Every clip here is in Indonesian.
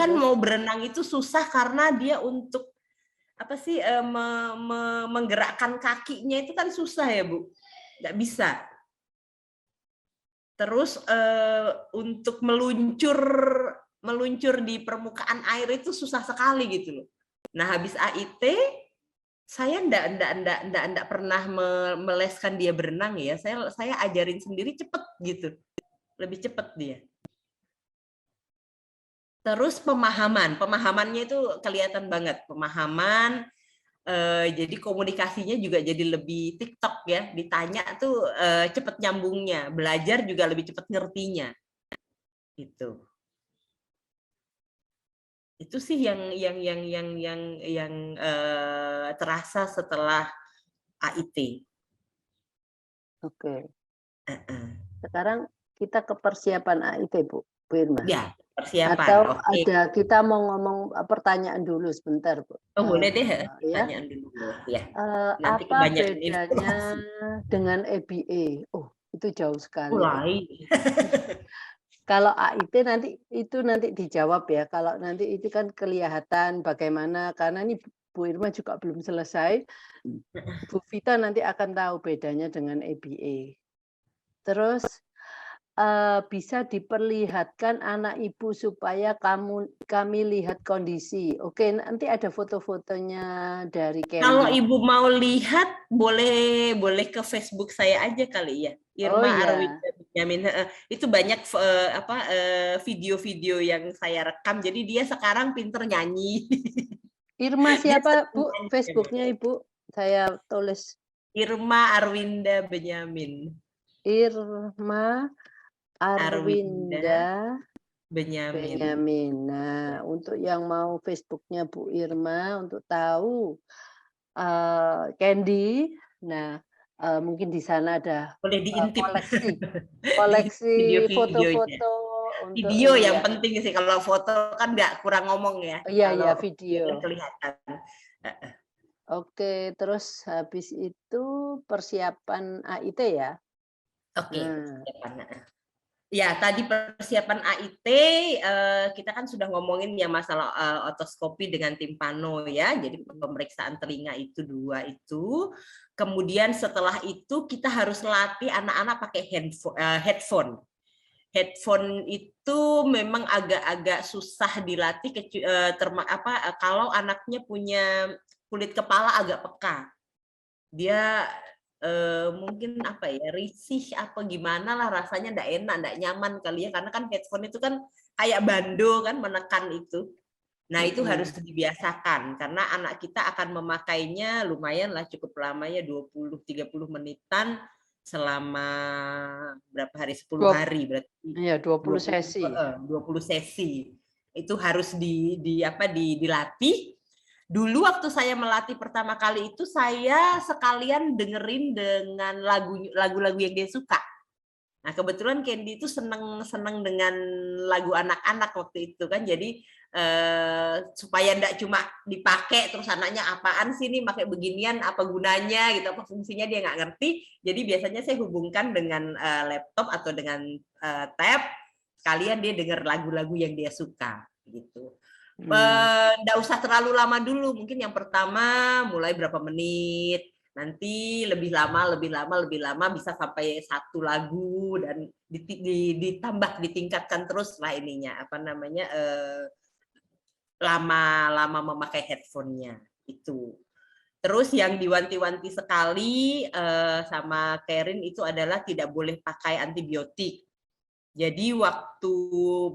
kan mau berenang itu susah karena dia untuk apa sih menggerakkan kakinya itu kan susah ya Bu, nggak bisa. Terus untuk meluncur di permukaan air itu susah sekali gitu loh. Nah habis AIT saya enggak pernah meleskan dia berenang ya. Saya ajarin sendiri cepet gitu, lebih cepet dia. Terus pemahamannya itu kelihatan banget pemahaman. Jadi komunikasinya juga jadi lebih TikTok ya, ditanya tuh cepet nyambungnya, belajar juga lebih cepet ngertinya, gitu. Itu sih yang terasa setelah AIT. Oke. Sekarang kita ke persiapan AIT Bu Irma. Ya, persiapan. Atau Oke. ada kita mau ngomong pertanyaan dulu sebentar Bu. Oh boleh deh, Ya. pertanyaan dulu ya. Nanti Apa kebanyakan bedanya informasi. dengan EBA? Oh, itu jauh sekali. Mulai. Kalau AIT nanti dijawab ya. Kalau nanti itu kan kelihatan bagaimana karena ini Bu Irma juga belum selesai. Bu Vita nanti akan tahu bedanya dengan EBA. Terus bisa diperlihatkan anak ibu supaya kami lihat kondisi. Oke, nanti ada foto-fotonya dari Candy. Kalau ibu mau lihat boleh ke Facebook saya aja kali ya. Irma Arwinda Benyamin. Itu banyak video-video yang saya rekam. Jadi dia sekarang pinter nyanyi. Irma siapa Bu? Facebooknya Ibu? Saya tulis. Irma Arwinda Benyamin. Irma Arwinda Benyamin. Nah, untuk yang mau Facebooknya Bu Irma untuk tahu Candy, nah mungkin di sana ada boleh diintip koleksi foto-foto untuk video ini yang ya. penting sih, kalau foto kan nggak kurang ngomong ya. Iya video. Kelihatan. Oke, terus habis itu persiapan AIT ya. Oke, persiapan. Ya, tadi persiapan AIT kita kan sudah ngomongin ya masalah otoskopi dengan timpano ya. Jadi pemeriksaan telinga itu 2 itu. Kemudian setelah itu kita harus latih anak-anak pakai headphone. Headphone itu memang agak-agak susah dilatih kalau anaknya punya kulit kepala agak peka. Dia mungkin apa ya, risih apa gimana lah, rasanya enggak enak, enggak nyaman kali ya, karena kan headphone itu kan kayak bando kan, menekan itu. Nah itu harus dibiasakan karena anak kita akan memakainya lumayan lah, cukup lama ya, 20-30 menitan selama berapa hari, 10 hari berarti. Iya, 20 sesi. 20 sesi. Itu harus dilatih. Dulu waktu saya melatih pertama kali itu saya sekalian dengerin dengan lagu-lagu yang dia suka. Nah kebetulan Candy itu seneng dengan lagu anak-anak waktu itu kan, jadi supaya enggak cuma dipakai terus anaknya apaan sih ini pakai beginian, apa gunanya gitu, apa fungsinya dia nggak ngerti. Jadi biasanya saya hubungkan dengan laptop atau dengan tab, sekalian dia denger lagu-lagu yang dia suka gitu. Nggak usah terlalu lama dulu, mungkin yang pertama mulai berapa menit, nanti lebih lama bisa sampai 1 lagu dan ditingkatkan terus lah ininya, apa namanya, lama memakai headphone-nya itu. Terus yang diwanti-wanti sekali sama Karin itu adalah tidak boleh pakai antibiotik. Jadi waktu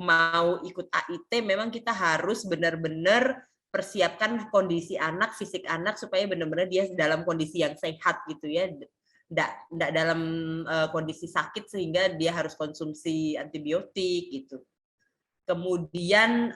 mau ikut AIT memang kita harus benar-benar persiapkan kondisi anak, fisik anak supaya benar-benar dia dalam kondisi yang sehat gitu ya. Enggak dalam kondisi sakit sehingga dia harus konsumsi antibiotik gitu. Kemudian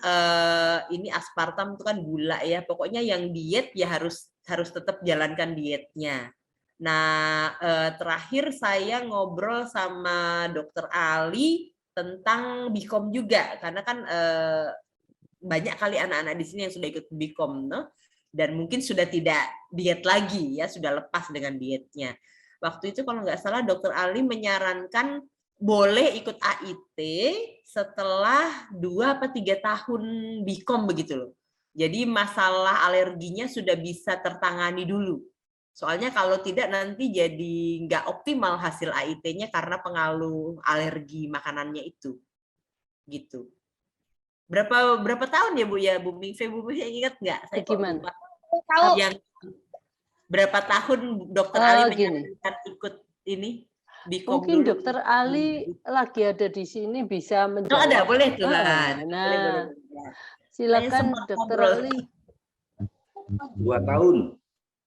ini aspartam itu kan gula ya. Pokoknya yang diet ya harus tetap jalankan dietnya. Nah, terakhir saya ngobrol sama Dokter Ali tentang Bikom juga, karena kan banyak kali anak-anak di sini yang sudah ikut Bikom, no? Dan mungkin sudah tidak diet lagi ya, sudah lepas dengan dietnya. Waktu itu kalau nggak salah Dokter Ali menyarankan boleh ikut AIT setelah 2 atau 3 tahun BCom begitu loh. Jadi masalah alerginya sudah bisa tertangani dulu. Soalnya kalau tidak nanti jadi nggak optimal hasil AIT-nya karena pengaruh alergi makanannya itu. Gitu. Berapa tahun ya Bu ya, Bu Mingfe, Bu Mingfe ingat nggak? Saya kok Gimana? lupa. Tahu. Yang berapa tahun Dokter Ali menyarankan ikut ini? BCom Mungkin dulu. Dokter Ali lagi ada di sini bisa menjawab. Oh, ada, boleh tuh. Nah, silakan Dokter Ali. 2 tahun.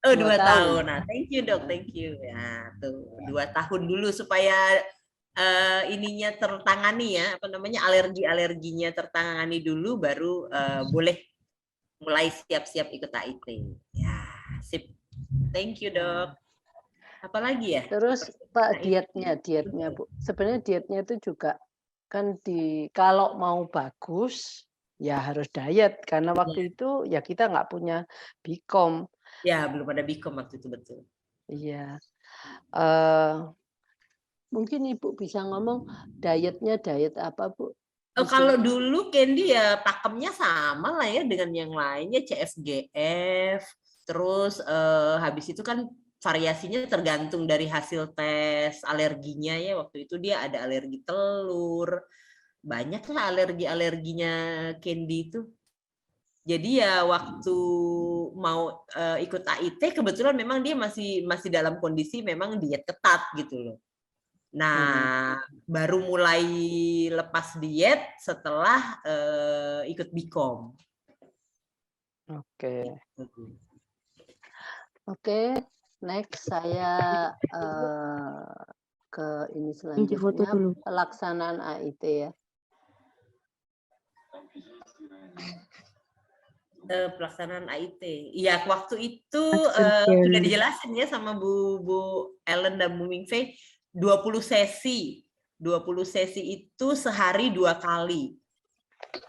Oh, 2 tahun. Nah, thank you Dok, thank you. Ya, tuh 2 tahun dulu supaya ininya tertangani ya, apa namanya, alerginya tertangani dulu, baru boleh mulai siap-siap ikut AIT. Ya, sip. Thank you Dok. Apalagi ya? Terus Pak dietnya Bu. Sebenarnya dietnya itu juga kan kalau mau bagus ya harus diet karena waktu itu ya kita nggak punya BCom. Ya, belum ada BCom waktu itu, betul. Iya. Mungkin Ibu bisa ngomong dietnya diet apa Bu? Kalau dulu Candy ya pakemnya sama lah ya dengan yang lainnya, CFGF. Terus habis itu kan variasinya tergantung dari hasil tes alerginya ya. Waktu itu dia ada alergi telur. Banyak lah alerginya Candy itu. Jadi ya waktu mau ikut AIT kebetulan memang dia masih dalam kondisi memang diet ketat gitu loh. Nah, baru mulai lepas diet setelah ikut BCom. Oke, next saya ke ini selanjutnya pelaksanaan AIT ya. Pelaksanaan AIT. Iya, waktu itu sudah dijelasin ya sama Bu Ellen dan Bu Mingfei, 20 sesi. 20 sesi itu sehari 2 kali.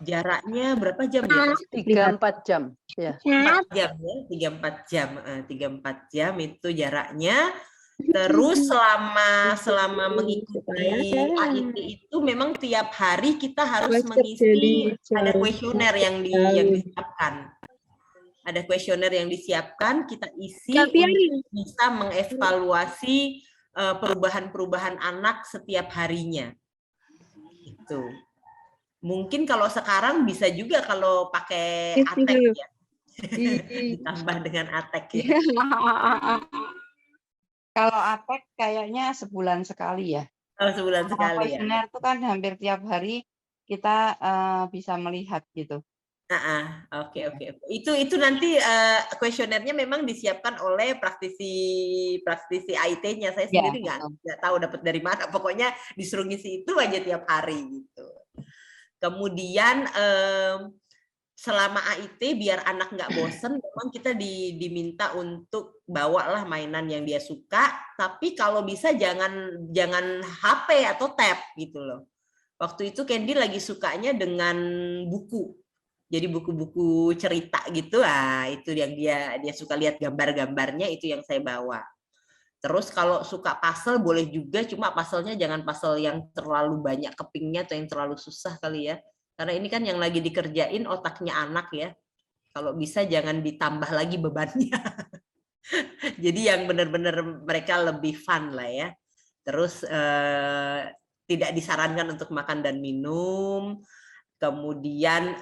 Jaraknya berapa jam ya? 3-4 jam. Ya. 4 jam ya, 3-4 jam. 3-4 jam itu jaraknya. Terus selama mengikuti AIT itu memang tiap hari kita harus mengisi, ada kuesioner yang disiapkan. Ada kuesioner yang disiapkan, kita isi untuk bisa mengevaluasi perubahan-perubahan anak setiap harinya. Itu. Mungkin kalau sekarang bisa juga kalau pakai ATEK ya. Ditambah dengan ATEK ya. Kalau ATEK kayaknya sebulan sekali ya. Oh, sebulan sekali ya. Kuesioner itu kan hampir tiap hari kita bisa melihat gitu. Oke. Itu nanti kuesionernya memang disiapkan oleh praktisi AIT-nya. Saya sendiri nggak tahu dapat dari mana. Pokoknya disuruh ngisi itu aja tiap hari gitu. Kemudian selama AIT biar anak nggak bosen, memang kita diminta untuk bawalah mainan yang dia suka. Tapi kalau bisa jangan HP atau tab gitu loh. Waktu itu Candy lagi sukanya dengan buku. Jadi buku-buku cerita gitu, itu yang dia suka lihat gambar-gambarnya, itu yang saya bawa. Terus kalau suka puzzle boleh juga, cuma puzzle-nya jangan puzzle yang terlalu banyak kepingnya atau yang terlalu susah kali ya. Karena ini kan yang lagi dikerjain otaknya anak ya. Kalau bisa jangan ditambah lagi bebannya. Jadi yang benar-benar mereka lebih fun lah ya. Terus tidak disarankan untuk makan dan minum. Kemudian,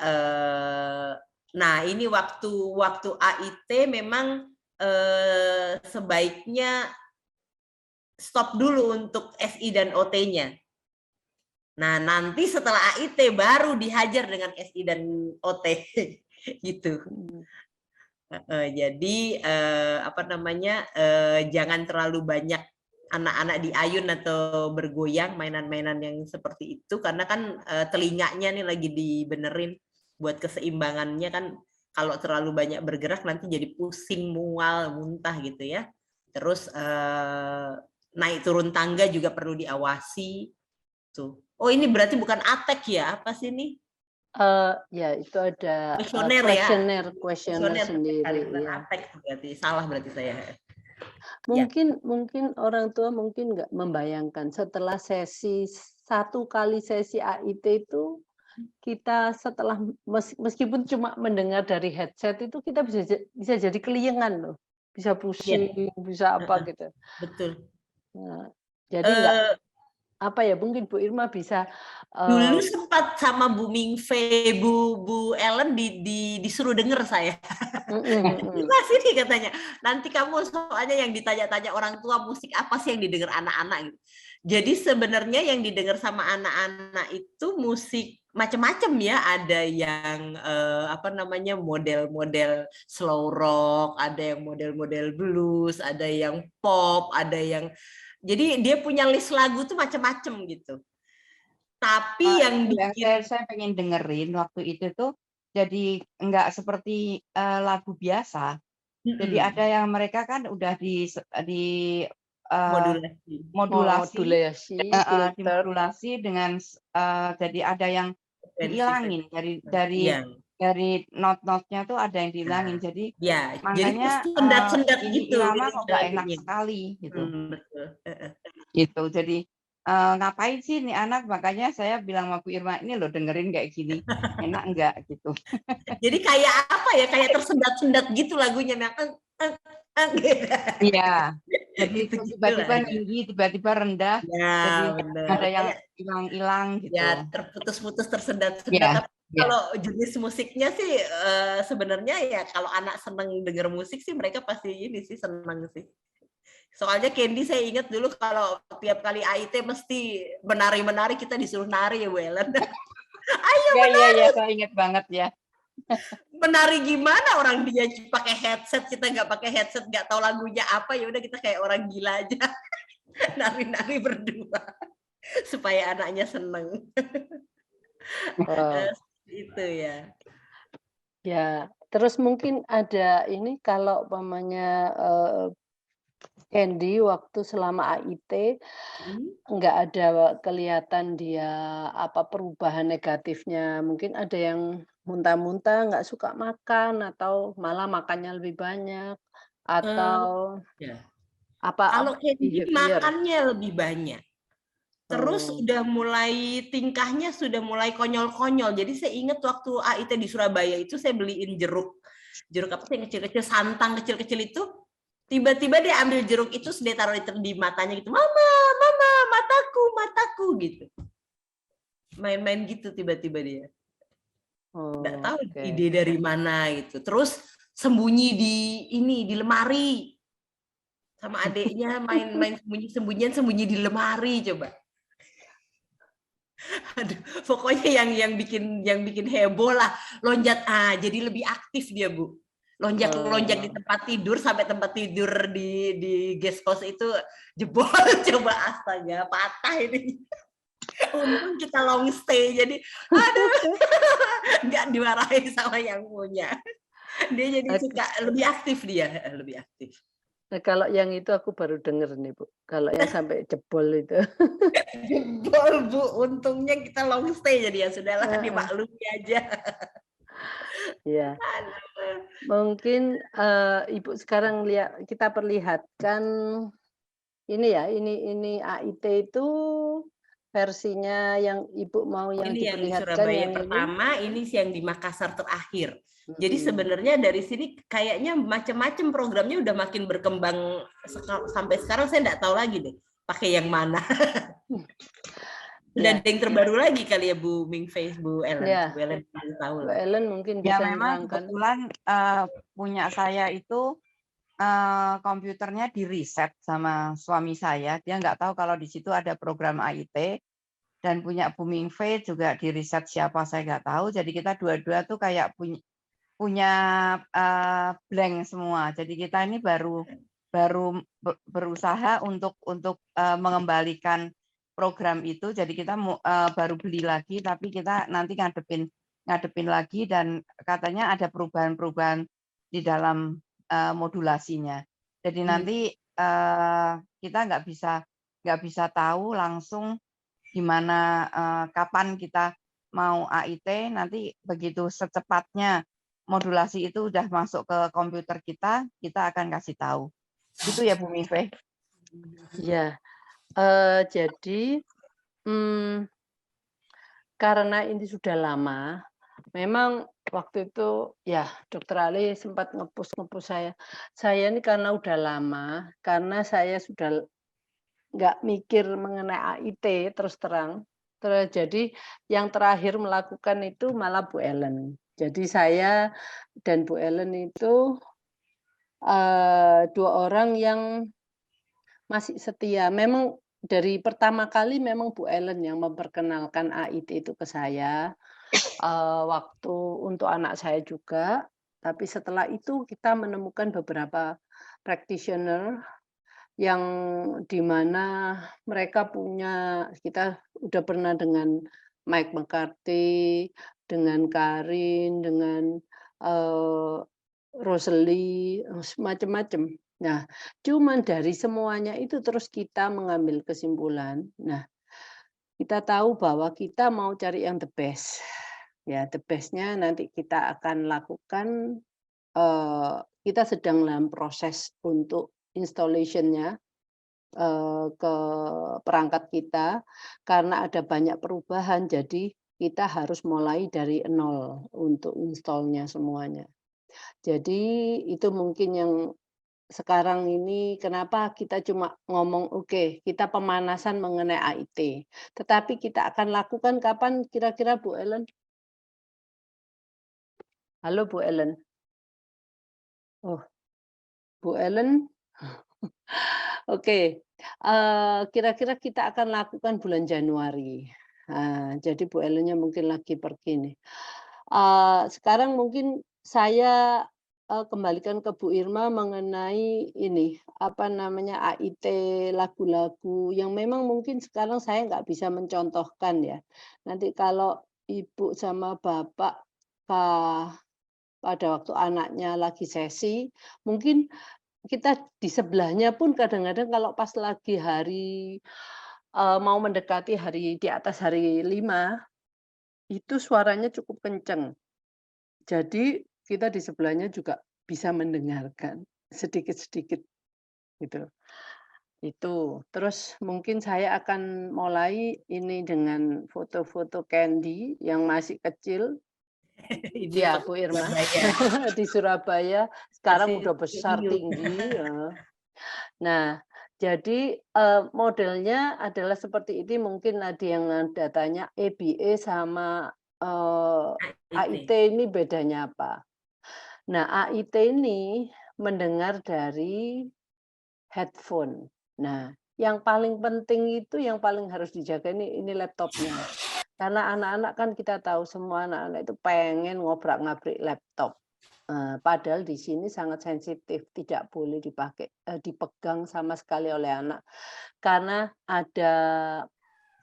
nah ini waktu AIT memang sebaiknya stop dulu untuk SI dan OT-nya. Nah nanti setelah AIT baru dihajar dengan SI dan OT gitu. Jadi apa namanya, jangan terlalu banyak anak-anak diayun atau bergoyang mainan-mainan yang seperti itu karena kan telinganya nih lagi dibenerin buat keseimbangannya kan. Kalau terlalu banyak bergerak nanti jadi pusing, mual, muntah gitu ya. Terus naik turun tangga juga perlu diawasi tuh. Oh ini berarti bukan ATEK ya, apa sih ini? Ya itu ada kuesioner sendiri bukan ya. ATEK berarti, salah berarti saya. Mungkin orang tua mungkin nggak membayangkan setelah satu kali sesi AIT itu kita setelah meskipun cuma mendengar dari headset itu kita bisa jadi keliengan loh, bisa Iya, pusing, bisa apa heeh, gitu. betul. Nah, jadi nggak Eh, apa ya, mungkin Bu Irma bisa Dulu sempat sama Bu Mingfe, Bu Ellen disuruh denger saya. Sini katanya. Nanti kamu soalnya yang ditanya-tanya orang tua musik apa sih yang didengar anak-anak gitu. Jadi sebenarnya yang didengar sama anak-anak itu musik macam-macam ya. Ada yang apa namanya model-model slow rock, ada yang model-model blues, ada yang pop, ada yang jadi dia punya list lagu tuh macam-macam gitu. Tapi yang Itu yang bikin saya pengen dengerin waktu itu tuh jadi nggak seperti lagu biasa. Jadi ada yang mereka kan udah modulasi. modulasi, modulasi, filter. dimodulasi dengan jadi ada yang dihilangin Iya, dari not-notnya tuh ada yang dihilangin. Jadi ya. Jadi makanya sendat-sendat ini gitu irama kok nggak enak lagunya. sekali gitu. Betul. Gitu. Jadi ngapain sih nih anak? Makanya saya bilang sama Bu Irma ini loh dengerin kayak gini. Enak enggak gitu. Jadi kayak apa ya? Kayak tersendat-sendat gitu lagunya. Gitu. Iya. Jadi Gitu-gitu tiba-tiba lah. tinggi, tiba-tiba rendah. Ya, Jadi benar. ada yang Kayak hilang-hilang gitu. ya terputus-putus, tersendat-sendat. Ya, Tapi kalau jenis musiknya sih sebenarnya ya kalau anak seneng denger musik sih mereka pasti ini sih seneng sih. Soalnya Candy saya ingat dulu kalau tiap kali AIT mesti menari-menari kita disuruh nari ya Bu Ellen. Ayo Iya, saya ingat banget ya. menari gimana orang dia pakai headset, kita nggak pakai headset, nggak tahu lagunya apa, ya udah kita kayak orang gila aja nari-nari berdua supaya anaknya seneng. Itu ya. Ya, terus mungkin ada ini kalau umpamanya Candy waktu selama AIT nggak ada kelihatan dia apa perubahan negatifnya. Mungkin ada yang muntah-muntah, nggak suka makan atau malah makannya lebih banyak atau Ya. apa Kalau Candy behavior. makannya lebih banyak. Terus udah mulai tingkahnya sudah mulai konyol-konyol. Jadi saya ingat waktu AIT di Surabaya itu saya beliin jeruk apa sih yang kecil-kecil, santang kecil-kecil itu. Tiba-tiba dia ambil jeruk itu, dia taruh di matanya gitu. Mama, mataku gitu. Main-main gitu tiba-tiba dia. Nggak tahu ide dari mana gitu. Terus sembunyi di lemari. Sama adiknya main sembunyi di lemari coba. Aduh, pokoknya yang bikin heboh lah, lonjat jadi lebih aktif dia Bu, lonjak di tempat tidur sampai tempat tidur di guest house itu jebol coba, astaga patah ini. Untung kita long stay jadi aduh nggak dimarahin sama yang punya, dia jadi suka lebih aktif lebih aktif. Nah, kalau yang itu aku baru denger nih Bu, kalau yang sampai jebol itu. Jebol Bu, untungnya kita long stay jadi ya sudahlah dimaklumi aja. Ya, mungkin Ibu sekarang kita perlihatkan ini ya, ini AIT itu versinya yang Ibu mau yang ini yang di diperlihatkan Surabaya yang pertama, ini yang di Makassar terakhir. Jadi ini. sebenarnya dari sini kayaknya macam-macam programnya udah makin berkembang sampai sekarang saya nggak tahu lagi deh pakai yang mana. Udah ada yang terbaru lagi kali ya Bu Mingfei, Bu Ellen. Ya. Bu Ellen tahu Bu lah. Ellen mungkin Ya bisa memang menerangkan. kebetulan punya saya itu komputernya di reset sama suami saya. Dia nggak tahu kalau di situ ada program AIT, dan punya Bu Mingfei juga di reset siapa saya nggak tahu. Jadi kita dua-dua tuh kayak punya blank semua. Jadi kita ini baru berusaha untuk mengembalikan program itu. Jadi kita baru beli lagi, tapi kita nanti ngadepin lagi dan katanya ada perubahan-perubahan di dalam modulasinya. Jadi nanti kita nggak bisa tahu langsung gimana kapan kita mau AIT. Nanti begitu secepatnya modulasi itu udah masuk ke komputer kita akan kasih tahu. Gitu ya Bu Mive? Ya, jadi karena ini sudah lama, memang waktu itu ya Dokter Ali sempat nge-push saya. Saya ini karena udah lama, karena saya sudah nggak mikir mengenai AIT terus terang. Jadi yang terakhir melakukan itu malah Bu Ellen. Jadi saya dan Bu Ellen itu 2 orang yang masih setia. Memang dari pertama kali memang Bu Ellen yang memperkenalkan AIT itu ke saya, waktu untuk anak saya juga. Tapi setelah itu kita menemukan beberapa practitioner yang di mana mereka punya, kita udah pernah dengan Mike McCarthy, dengan Karin, dengan, Rosely, macam-macam. Nah, cuman dari semuanya itu terus kita mengambil kesimpulan, nah, kita tahu bahwa kita mau cari yang the best. Ya, the best-nya nanti kita akan lakukan, kita sedang dalam proses untuk installation-nya, ke perangkat kita, karena ada banyak perubahan, jadi kita harus mulai dari nol untuk install-nya semuanya. Jadi itu mungkin yang sekarang ini kenapa kita cuma ngomong, "Oke, kita pemanasan mengenai AIT." Tetapi kita akan lakukan kapan kira-kira Bu Ellen? Halo Bu Ellen? Oh, Bu Ellen? Oke, kira-kira kita akan lakukan bulan Januari. Nah, jadi Bu Ellen-nya mungkin lagi pergi nih. Sekarang mungkin saya, kembalikan ke Bu Irma mengenai ini, apa namanya, AIT lagu-lagu yang memang mungkin sekarang saya nggak bisa mencontohkan ya. Nanti kalau Ibu sama Bapak, pada waktu anaknya lagi sesi, mungkin kita di sebelahnya pun kadang-kadang kalau pas lagi hari, mau mendekati hari di atas hari 5 itu suaranya cukup kenceng. Jadi kita di sebelahnya juga bisa mendengarkan sedikit-sedikit gitu. Itu. Terus mungkin saya akan mulai ini dengan foto-foto Candy yang masih kecil. Ini Iya, waktu Bu Irma. Surabaya. Di Surabaya, sekarang Masih udah besar, serius. tinggi, Nah, jadi, modelnya adalah seperti ini, mungkin ada yang ada tanya EBA sama, AIT AIT. ini bedanya apa? Nah, AIT ini mendengar dari headphone. Nah, yang paling penting itu yang paling harus dijaga ini laptopnya. Karena anak-anak kan kita tahu semua anak-anak itu pengen ngobrak-ngabrik laptop. Padahal di sini sangat sensitif, tidak boleh dipakai dipegang sama sekali oleh anak. Karena ada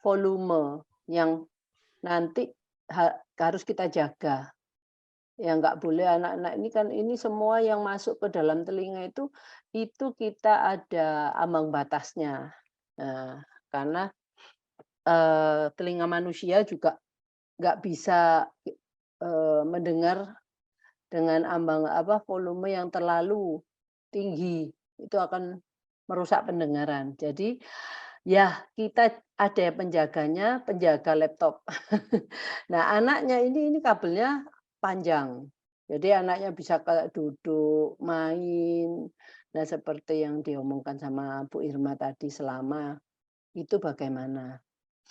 volume yang nanti harus kita jaga. Ya nggak boleh anak-anak ini kan ini semua yang masuk ke dalam telinga itu kita ada ambang batasnya. Nah, karena, telinga manusia juga nggak bisa, mendengar dengan ambang volume yang terlalu tinggi, itu akan merusak pendengaran. Jadi, ya kita ada penjaganya, penjaga laptop. Nah, anaknya ini kabelnya panjang. Jadi anaknya bisa kayak duduk, main. Nah, seperti yang diomongkan sama Bu Irma tadi selama itu bagaimana?